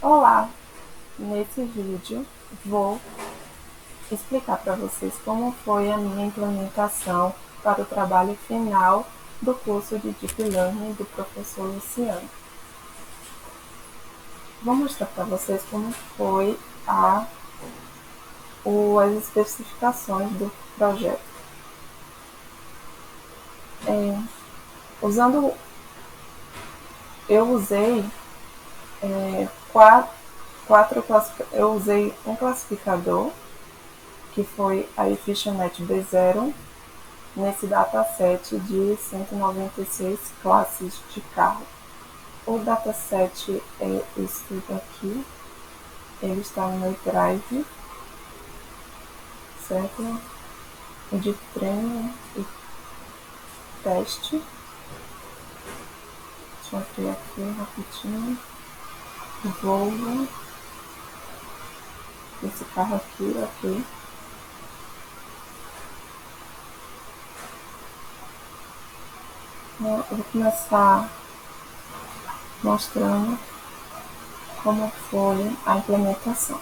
Olá, nesse vídeo vou explicar para vocês como foi a minha implementação para o trabalho final do curso de Deep Learning do professor Luciano. Vou mostrar para vocês como foi as especificações do projeto. Eu usei eu usei um classificador que foi a Efficientnet B0 nesse dataset de 196 classes de carro. O dataset é esse daqui, ele está no meu drive, certo? De treino e teste. Deixa eu abrir aqui rapidinho. Volvo. Esse carro aqui, ok. Eu vou começar mostrando como foi a implementação.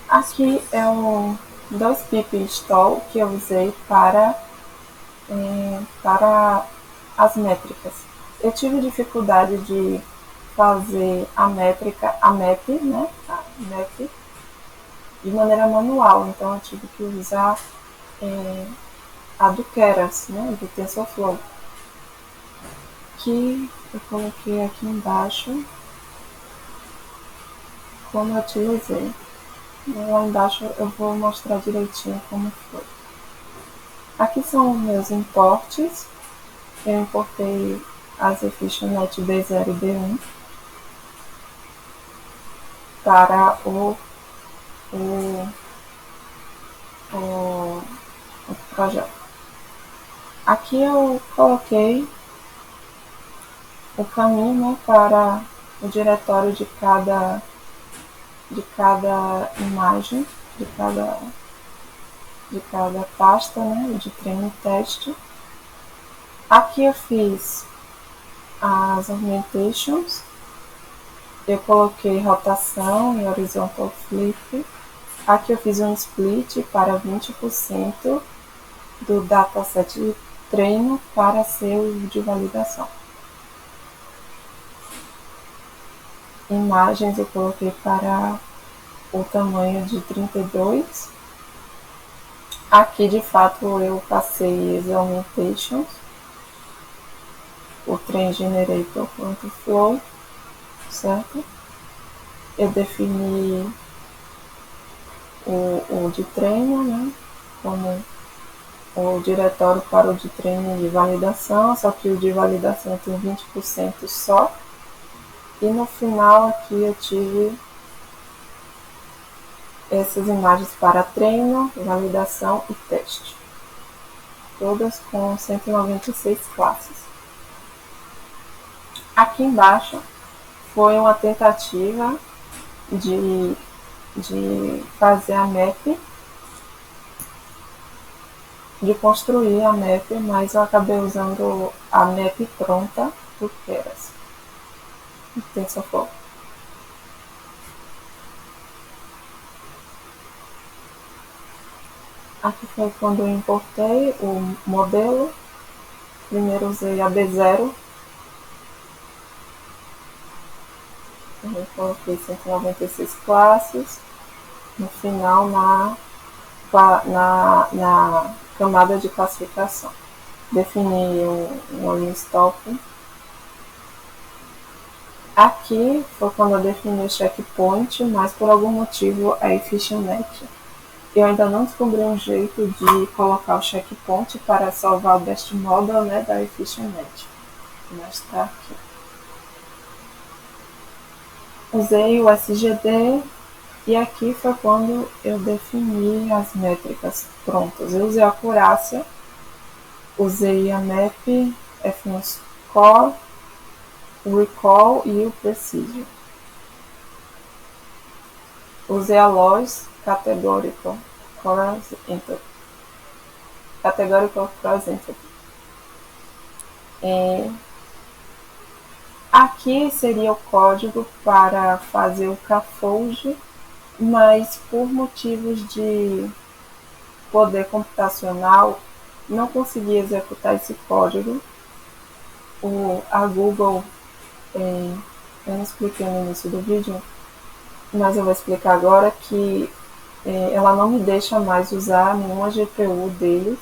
Aqui é um 2pip install que eu usei para as métricas. Eu tive dificuldade de fazer a métrica, a map, né? A map de maneira manual, então eu tive que usar a do Keras, né? Do TensorFlow, que eu coloquei aqui embaixo como eu utilizei. Lá embaixo eu vou mostrar direitinho como foi. Aqui são os meus importes. Eu importei as Efficientnet B0 e B1 para o projeto. Aqui eu coloquei o caminho, né, para o diretório de cada imagem, de cada pasta, né, de treino e teste. Aqui eu fiz as augmentations, eu coloquei rotação e horizontal flip. Aqui eu fiz um split para 20% do dataset de treino para ser o de validação. Imagens eu coloquei para o tamanho de 32. Aqui de fato eu passei as augmentations, o train generator quanto flow, certo? Eu defini o de treino, né, como o diretório para o de treino e validação, só que o de validação tem 20% só. E no final aqui eu tive essas imagens para treino, validação e teste, todas com 196 classes. Aqui embaixo foi uma tentativa de fazer a map, de construir a map, mas eu acabei usando a map pronta do Keras, do TensorFlow. Aqui foi quando eu importei o modelo. Primeiro usei a B0. Eu coloquei 196 classes. No final, na camada de classificação. Defini um linstop. Aqui foi quando eu defini o checkpoint, mas por algum motivo a Efficientnet. Eu ainda não descobri um jeito de colocar o checkpoint para salvar o best model, né, da Efficientnet. Mas está aqui. Usei o SGD e aqui foi quando eu defini as métricas prontas. Eu usei a acurácia, usei a map, F1 score, o recall e o precision. Usei a loss categorical cross entropy. Aqui seria o código para fazer o scaffold, mas por motivos de poder computacional não consegui executar esse código. A Google, eu não expliquei no início do vídeo, mas eu vou explicar agora que ela não me deixa mais usar nenhuma GPU deles,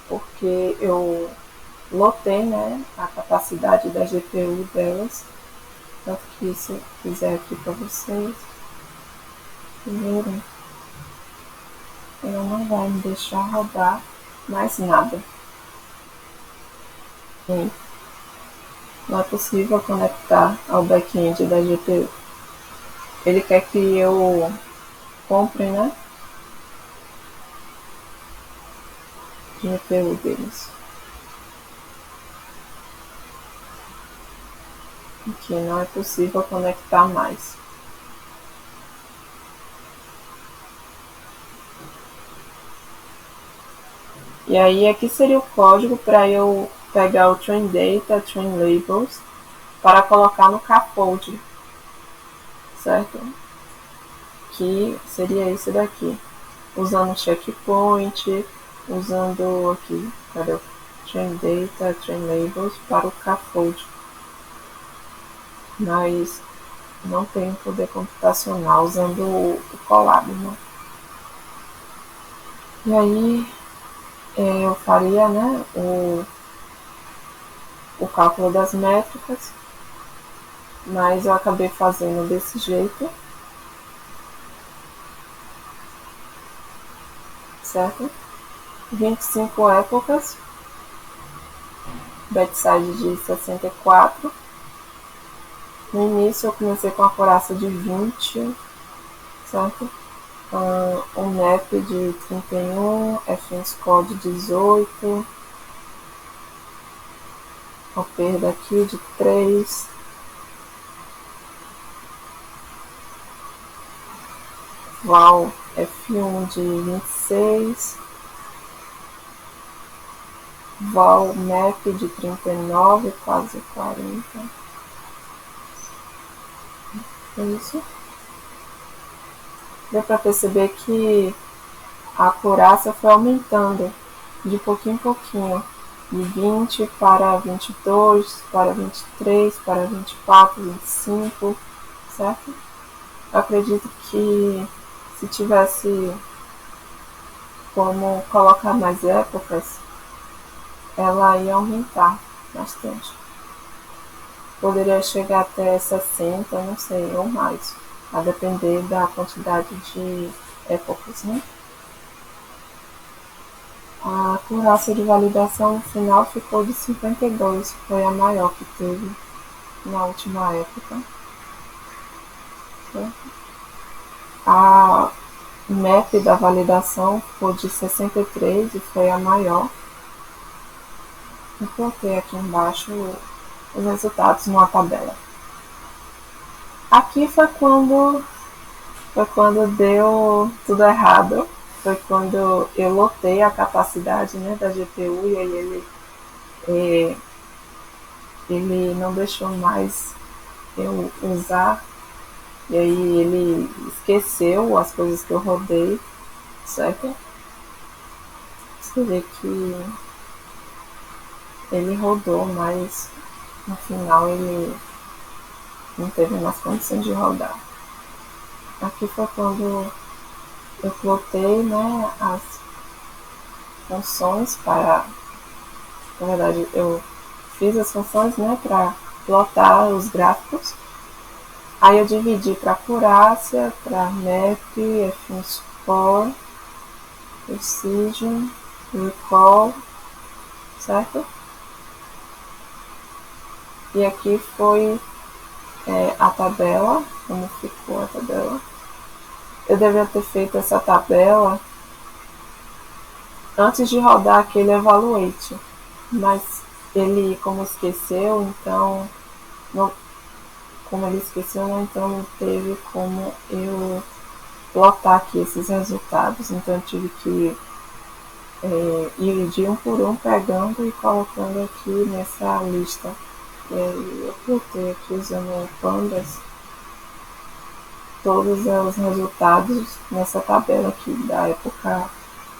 porque eu lotei, né, a capacidade da GPU delas. Tanto que se eu fizer aqui para vocês verem, ela não vai me deixar rodar mais nada. Não é possível conectar ao back-end da GPU. Ele quer que eu compre, né, GPU deles. Aqui não é possível conectar mais. E aí aqui seria o código para eu pegar o train data, train labels, para colocar no scaffold, certo? Que seria esse daqui, usando checkpoint, usando aqui, cadê o train data, train labels para o scaffold. Mas não tem poder computacional usando o Colab, né? E aí eu faria, né, o cálculo das métricas, mas eu acabei fazendo desse jeito, certo? 25 épocas, backside de 64. No início eu comecei com a coraça de 20, certo? Um map de 31, FNScore de 18, uma perda aqui de 3, val F1 de 26, val map de 39, quase 40. É isso. Deu para perceber que a acurácia foi aumentando de pouquinho em pouquinho, de 20 para 22, para 23, para 24, 25, certo? Eu acredito que se tivesse como colocar mais épocas, ela ia aumentar bastante. Poderia chegar até 60, não sei, ou mais, a depender da quantidade de épocas, né? A acurácia de validação no final ficou de 52, foi a maior que teve na última época. A map da validação ficou de 63 e foi a maior. Eu coloquei aqui embaixo os resultados numa tabela. Aqui foi quando deu tudo errado. Foi quando eu lotei a capacidade, né, da GPU e aí ele não deixou mais eu usar. E aí ele esqueceu as coisas que eu rodei, certo? Você vê que ele rodou, mas no final ele não teve mais condições de rodar. Aqui foi quando eu plotei, né, as funções para... Na verdade, eu fiz as funções, né, para plotar os gráficos. Aí eu dividi para acurácia, para map, FNScore, precision, recall, certo? E aqui foi a tabela, como ficou a tabela. Eu devia ter feito essa tabela antes de rodar aquele evaluate, mas ele, como esqueceu, então não, então não teve como eu plotar aqui esses resultados, então eu tive que ir de um por um pegando e colocando aqui nessa lista E aí eu botei aqui usando o Pandas todos os resultados nessa tabela aqui da época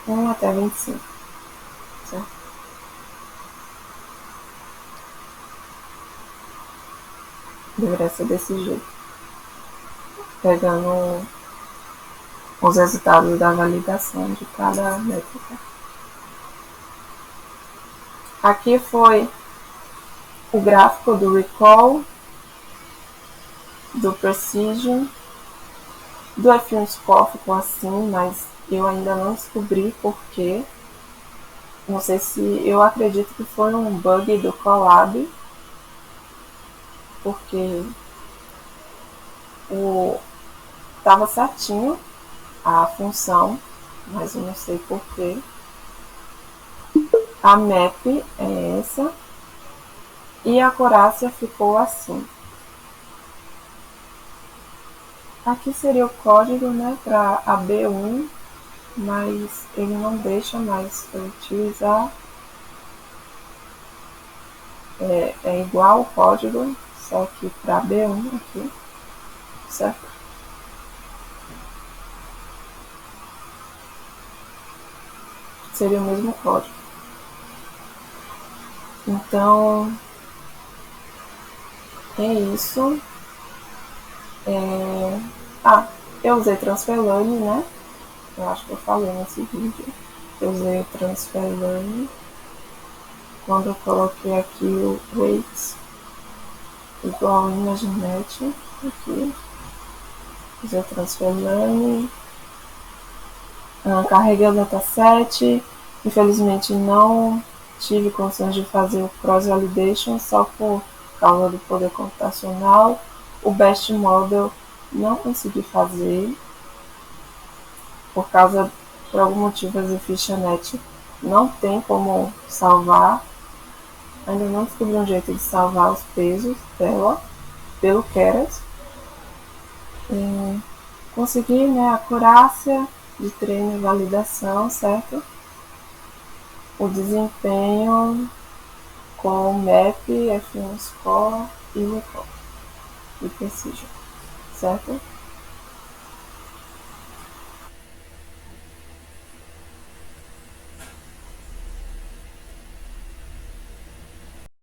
1 até 25, certo? Deveria ser desse jeito, pegando os resultados da validação de cada métrica. Aqui foi o gráfico do recall, do precision, do F1 score ficou assim, mas eu ainda não descobri porquê. Não sei se, eu acredito que foi um bug do Colab, porque estava certinho a função, mas eu não sei porquê. A map é essa e a acurácia ficou assim. Aqui seria o código, né, para a B1, mas ele não deixa mais eu utilizar. É igual o código, só que para B1 aqui, certo? Seria o mesmo código. Então, é isso. Eu usei transfer learning, né? Eu acho que eu falei nesse vídeo. Eu usei o transfer learning. Quando eu coloquei aqui o weights igual ImageNet, aqui, usei o transfer learning. Carreguei o dataset. Infelizmente não tive condições de fazer o cross-validation só por causa do poder computacional. O best model não consegui fazer por algum motivo, a FichaNet não tem como salvar. Ainda não descobri um jeito de salvar os pesos dela pelo Keras. Consegui, né, a acurácia de treino e validação, certo? O desempenho com MAP, F1 Score e Recall e Precision, certo?